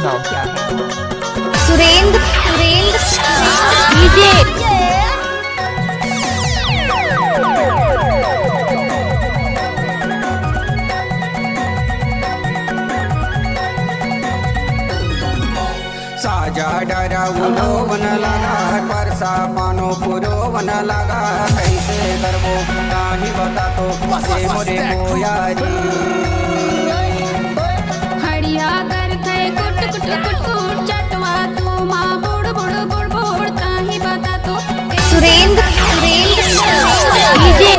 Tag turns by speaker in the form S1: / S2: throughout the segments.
S1: नाम क्या है?
S2: सुरेंद्र डीजे
S3: साजा डरा उलो वन लगा परसा पानो पुरो वन लगा कैसे करबो नाही बता तो मोरे मोयारी
S2: हड़िया कर थे कुट कुट कुट कुट चटवा तू माँ बुड़ बुड़ बुड़ बुड़ ताही बता तो सुरेंद्र डीजे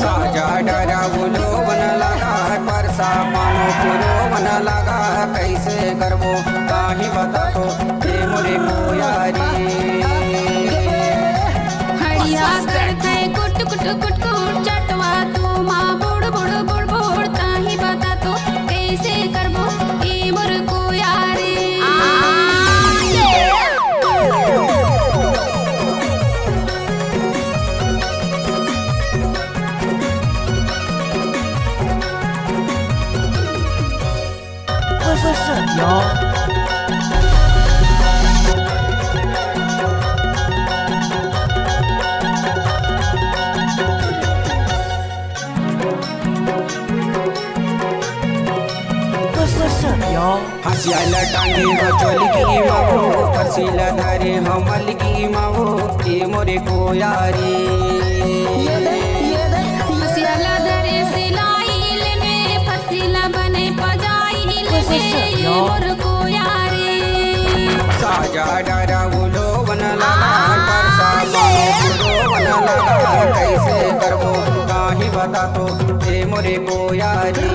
S3: साजा डरा उलो वन लगा परसा पानो पुरो वन लगा कैसे करबो नाही बता तो मोरे मोयारी
S2: हड़िया कर थे कुट कुट कुट कुट चटवा तू माँ बुड़ बुड़ बुड़ बुड़ ताही बता तो कैसे करबो ए मोर को यारे
S1: What's up, y'all? What's up, y'all?
S3: हसियाला टांगे हो चोली की मावो फसीला धरे हमल की मावो ए मोरे को यारी
S2: फसिला दरे सिलाई लेने फसिला बने पजाई लेने मोर को यारे
S3: साजा डरा उलो वन लगा परसा पानो पुरो वन लगा कैसे करबो काही बता तो ए मोरे को यारी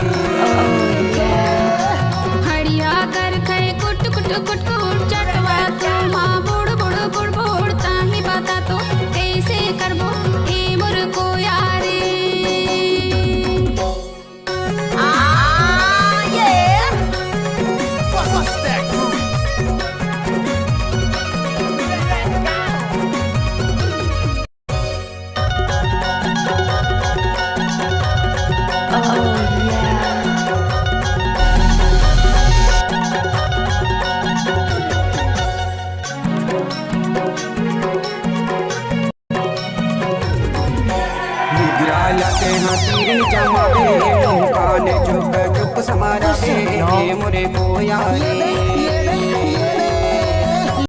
S2: हड़िया कर खे कुट कुट कुट कुट चटवा तू माँ बुड़ बुड़ बुड़ बुड़ ताही बता तो कैसे करबो ए मोर को यारे
S3: लते हतीरी जमावे मुँह कान चुप चुप समारा मोरे को यारी